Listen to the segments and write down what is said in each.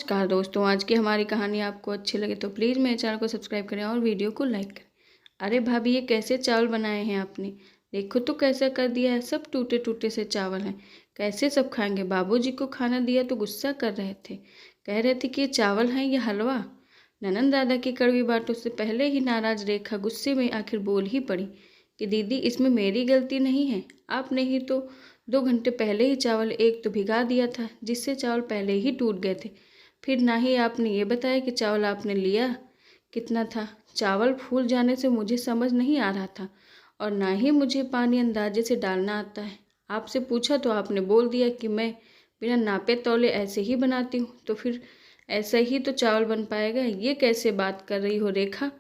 नमस्कार दोस्तों, आज की हमारी कहानी आपको अच्छी लगे तो प्लीज़ मेरे चैनल को सब्सक्राइब करें और वीडियो को लाइक करें। अरे भाभी, ये कैसे चावल बनाए हैं आपने? देखो तो कैसा कर दिया है, सब टूटे टूटे से चावल हैं। कैसे सब खाएंगे? बाबूजी को खाना दिया तो गुस्सा कर रहे थे, कह रहे थे कि ये चावल हैं या हलवा। ननंद दादा की कड़वी बातों से पहले ही नाराज रेखा गुस्से में आखिर बोल ही पड़ी कि दीदी, इसमें मेरी गलती नहीं है। आपने ही तो 2 घंटे पहले ही चावल एक तो भिगा दिया था, जिससे चावल पहले ही टूट गए थे। फिर ना ही आपने ये बताया कि चावल आपने लिया कितना था। चावल फूल जाने से मुझे समझ नहीं आ रहा था, और ना ही मुझे पानी अंदाजे से डालना आता है। आपसे पूछा तो आपने बोल दिया कि मैं बिना नापे तौले ऐसे ही बनाती हूँ, तो फिर ऐसा ही तो चावल बन पाएगा। ये कैसे बात कर रही हो रेखा?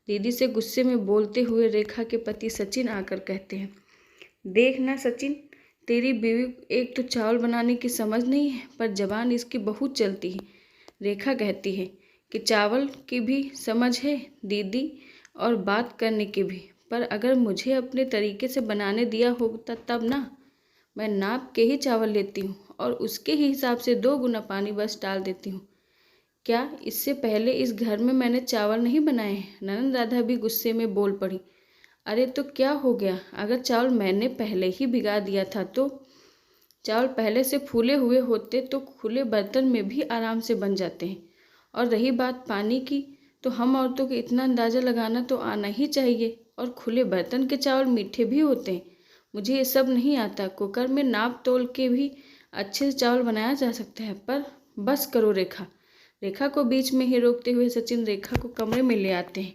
दीदी से गुस्से में बोलते हुए रेखा के पति सचिन आकर कहते हैं, देख ना सचिन, तेरी बीवी एक तो चावल बनाने की समझ नहीं है, पर जबान इसकी बहुत चलती है। रेखा कहती है कि चावल की भी समझ है दीदी, और बात करने की भी, पर अगर मुझे अपने तरीके से बनाने दिया होता तब ना। मैं नाप के ही चावल लेती हूँ और उसके ही हिसाब से 2 गुना पानी बस डाल देती हूँ। क्या इससे पहले इस घर में मैंने चावल नहीं बनाए हैं? ननंद राधा भी गुस्से में बोल पड़ी। अरे तो क्या हो गया? अगर चावल मैंने पहले ही भिगा दिया था तो चावल पहले से फूले हुए होते तो खुले बर्तन में भी आराम से बन जाते हैं। और रही बात पानी की, तो हम औरतों को इतना अंदाज़ा लगाना तो आना ही चाहिए, और खुले बर्तन के चावल मीठे भी होते हैं। मुझे ये सब नहीं आता। कुकर में नाप तोल के भी अच्छे से चावल बनाया जा सकता है। पर बस करो रेखा। रेखा को बीच में ही रोकते हुए सचिन रेखा को कमरे में ले आते हैं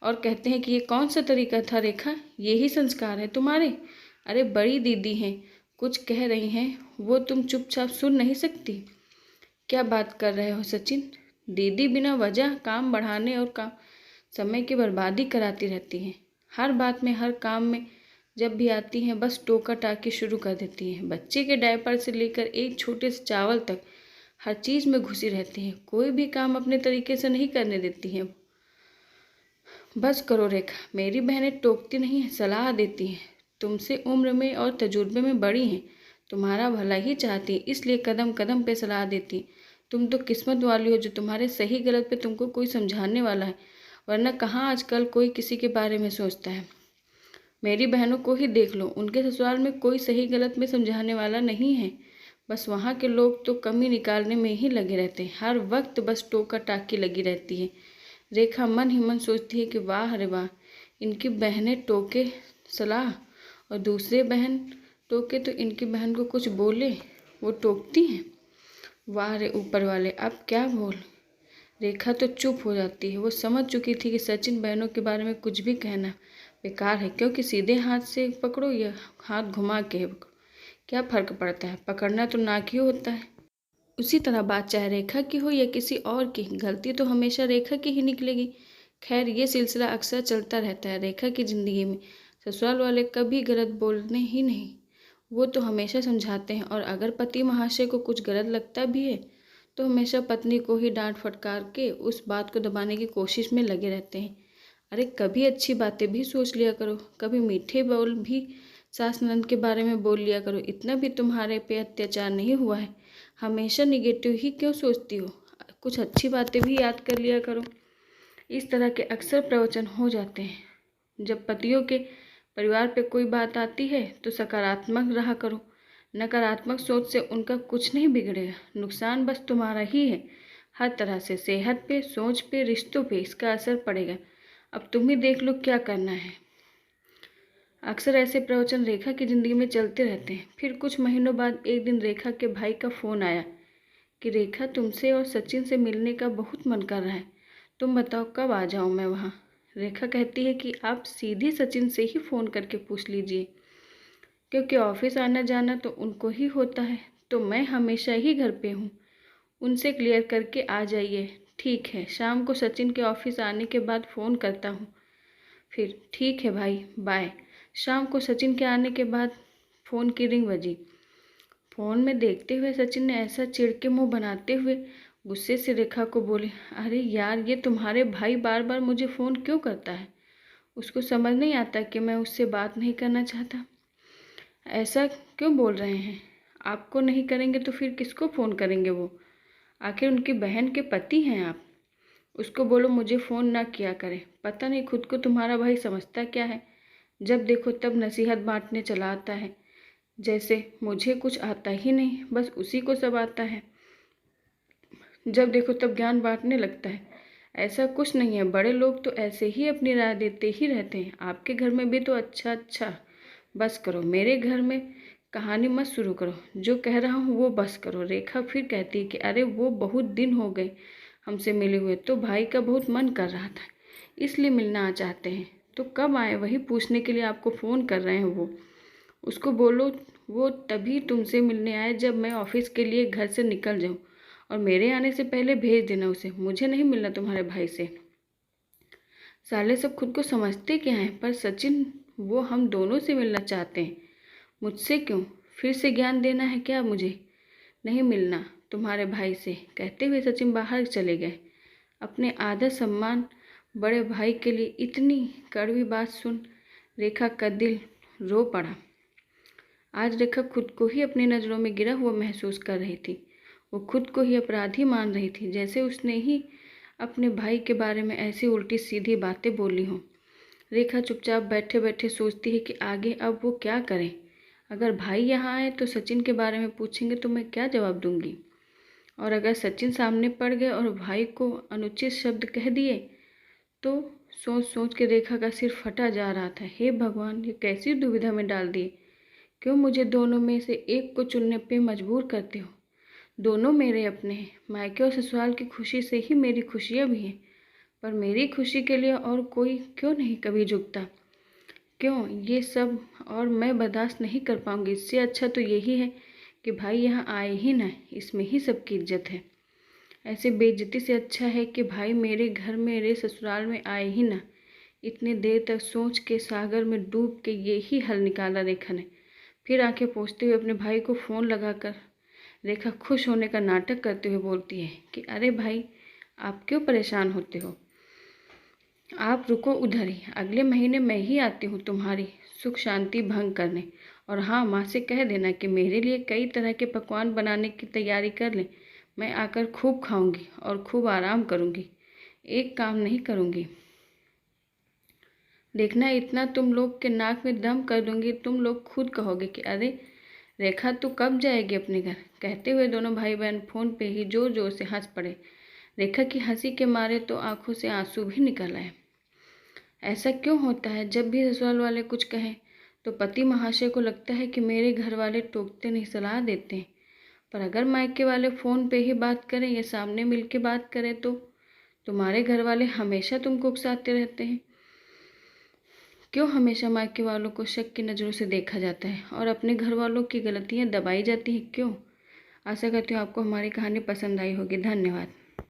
और कहते हैं कि ये कौन सा तरीका था रेखा? यही संस्कार है तुम्हारे? अरे बड़ी दीदी हैं, कुछ कह रही हैं, वो तुम चुपचाप सुन नहीं सकती? क्या बात कर रहे हो सचिन? दीदी बिना वजह काम बढ़ाने और काम समय की बर्बादी कराती रहती हैं। हर बात में, हर काम में जब भी आती हैं बस टोका टाकी शुरू कर देती हैं। बच्चे के डायपर से लेकर एक छोटे से चावल तक हर चीज़ में घुसी रहती हैं। कोई भी काम अपने तरीके से नहीं करने देती हैं। बस करो रेखा। मेरी बहनें टोकती नहीं हैं, सलाह देती हैं। तुमसे उम्र में और तजुर्बे में बड़ी हैं, तुम्हारा भला ही चाहती हैं, इसलिए कदम कदम पे सलाह देती हैं। तुम तो किस्मत वाली हो जो तुम्हारे सही गलत पे तुमको कोई समझाने वाला है, वरना कहाँ आजकल कोई किसी के बारे में सोचता है। मेरी बहनों को ही देख लो, उनके ससुराल में कोई सही गलत में समझाने वाला नहीं है। बस वहाँ के लोग तो कमी निकालने में ही लगे रहते हैं। हर वक्त बस टोका टाकी लगी रहती है। रेखा मन ही मन सोचती है कि वाह रे वाह, इनकी बहनें टोके सलाह, और दूसरे बहन टोके तो इनकी बहन को कुछ बोले वो टोकती हैं। वाह रे ऊपर वाले, अब क्या बोल। रेखा तो चुप हो जाती है। वो समझ चुकी थी कि सचिन बहनों के बारे में कुछ भी कहना बेकार है, क्योंकि सीधे हाथ से पकड़ो या हाथ घुमा के पकड़ो, क्या फ़र्क पड़ता है? पकड़ना तो नाक ही होता है। उसी तरह बात चाहे रेखा की हो या किसी और की, गलती तो हमेशा रेखा की ही निकलेगी। खैर, ये सिलसिला अक्सर चलता रहता है रेखा की ज़िंदगी में। ससुराल वाले कभी गलत बोलने ही नहीं, वो तो हमेशा समझाते हैं, और अगर पति महाशय को कुछ गलत लगता भी है तो हमेशा पत्नी को ही डांट फटकार के उस बात को दबाने की कोशिश में लगे रहते हैं। अरे कभी अच्छी बातें भी सोच लिया करो, कभी मीठे बोल भी सास ननद के बारे में बोल लिया करो। इतना भी तुम्हारे पे अत्याचार नहीं हुआ है, हमेशा निगेटिव ही क्यों सोचती हो? कुछ अच्छी बातें भी याद कर लिया करो। इस तरह के अक्सर प्रवचन हो जाते हैं। जब पतियों के परिवार पे कोई बात आती है तो सकारात्मक रहा करो। नकारात्मक सोच से उनका कुछ नहीं बिगड़ेगा, नुकसान बस तुम्हारा ही है। हर तरह से सेहत पे, सोच पे, रिश्तों पे इसका असर पड़ेगा। अब तुम ही देख लो क्या करना है। अक्सर ऐसे प्रवचन रेखा की ज़िंदगी में चलते रहते हैं। फिर कुछ महीनों बाद एक दिन रेखा के भाई का फ़ोन आया कि रेखा, तुमसे और सचिन से मिलने का बहुत मन कर रहा है, तुम बताओ कब आ जाऊँ मैं वहाँ? रेखा कहती है कि आप सीधे सचिन से ही फ़ोन करके पूछ लीजिए, क्योंकि ऑफिस आना जाना तो उनको ही होता है, तो मैं हमेशा ही घर पे हूँ। उनसे क्लियर करके आ जाइए। ठीक है, शाम को सचिन के ऑफिस आने के बाद फ़ोन करता हूँ। फिर ठीक है भाई, बाय। शाम को सचिन के आने के बाद फ़ोन की रिंग बजी। फ़ोन में देखते हुए सचिन ने ऐसा चिढ़ के मुँह बनाते हुए गुस्से से रेखा को बोले, अरे यार, ये तुम्हारे भाई बार बार मुझे फ़ोन क्यों करता है? उसको समझ नहीं आता कि मैं उससे बात नहीं करना चाहता? ऐसा क्यों बोल रहे हैं? आपको नहीं करेंगे तो फिर किसको फ़ोन करेंगे वो? आखिर उनकी बहन के पति हैं आप। उसको बोलो मुझे फ़ोन ना किया करे। पता नहीं खुद को तुम्हारा भाई समझता क्या है, जब देखो तब नसीहत बांटने चला आता है, जैसे मुझे कुछ आता ही नहीं, बस उसी को सब आता है। जब देखो तब ज्ञान बांटने लगता है। ऐसा कुछ नहीं है, बड़े लोग तो ऐसे ही अपनी राय देते ही रहते हैं। आपके घर में भी तो अच्छा अच्छा। बस करो, मेरे घर में कहानी मत शुरू करो। जो कह रहा हूँ वो बस करो। रेखा फिर कहती है कि अरे वो बहुत दिन हो गए हमसे मिले हुए, तो भाई का बहुत मन कर रहा था, इसलिए मिलना आ चाहते हैं। तो कब आए वही पूछने के लिए आपको फ़ोन कर रहे हैं वो। उसको बोलो वो तभी तुमसे मिलने आए जब मैं ऑफिस के लिए घर से निकल जाऊँ, और मेरे आने से पहले भेज देना उसे। मुझे नहीं मिलना तुम्हारे भाई से। साले सब खुद को समझते क्या हैं, पर सचिन वो हम दोनों से मिलना चाहते हैं। मुझसे क्यों? फिर से ज्ञान देना है क्या मुझे? नहीं मिलना तुम्हारे भाई से। कहते हुए सचिन बाहर चले गए। अपने आदर सम्मान बड़े भाई के लिए इतनी कड़वी बात सुन रेखा का दिल रो पड़ा। आज रेखा खुद को ही अपनी नज़रों में गिरा हुआ महसूस कर रही थी। वो खुद को ही अपराधी मान रही थी, जैसे उसने ही अपने भाई के बारे में ऐसी उल्टी सीधी बातें बोली हों। रेखा चुपचाप बैठे बैठे सोचती है कि आगे अब वो क्या करे। अगर भाई यहाँ आए तो सचिन के बारे में पूछेंगे तो मैं क्या जवाब दूंगी, और अगर सचिन सामने पड़ गए और भाई को अनुचित शब्द कह दिए तो सोच सोच के रेखा का सिर फटा जा रहा था। हे भगवान, ये कैसी दुविधा में डाल दिए। क्यों मुझे दोनों में से एक को चुनने पे मजबूर करते हो? दोनों मेरे अपने हैं। मायके और ससुराल की खुशी से ही मेरी खुशियाँ भी हैं, पर मेरी खुशी के लिए और कोई क्यों नहीं कभी झुकता? क्यों ये सब और मैं बर्दाश्त नहीं कर पाऊंगी। इससे अच्छा तो यही है कि भाई यहाँ आए ही ना, इसमें ही सबकी इज्जत है। ऐसे बेइज्जती से अच्छा है कि भाई मेरे घर मेरे ससुराल में आए ही ना। इतनी देर तक सोच के सागर में डूब के ये ही हल निकाला रेखा ने। फिर आंखें पोंछते हुए अपने भाई को फ़ोन लगाकर रेखा खुश होने का नाटक करते हुए बोलती है कि अरे भाई, आप क्यों परेशान होते हो? आप रुको उधर ही, अगले महीने मैं ही आती हूँ तुम्हारी सुख शांति भंग करने। और हाँ, माँ से कह देना कि मेरे लिए कई तरह के पकवान बनाने की तैयारी कर लें। मैं आकर खूब खाऊंगी और खूब आराम करूंगी, एक काम नहीं करूंगी। देखना, इतना तुम लोग के नाक में दम कर दूंगी, तुम लोग खुद कहोगे कि अरे रेखा तू कब जाएगी अपने घर। कहते हुए दोनों भाई बहन फ़ोन पे ही जोर जोर से हंस पड़े। रेखा की हंसी के मारे तो आंखों से आंसू भी निकल आए। ऐसा क्यों होता है, जब भी ससुराल वाले कुछ कहें तो पति महाशय को लगता है कि मेरे घर वाले टोकते नहीं, सलाह देते हैं, पर अगर मायके वाले फ़ोन पे ही बात करें या सामने मिल के बात करें तो तुम्हारे घर वाले हमेशा तुमको उकसाते रहते हैं। क्यों हमेशा मायके वालों को शक की नज़रों से देखा जाता है और अपने घर वालों की गलतियाँ दबाई जाती हैं? क्यों? आशा करती हूँ आपको हमारी कहानी पसंद आई होगी। धन्यवाद।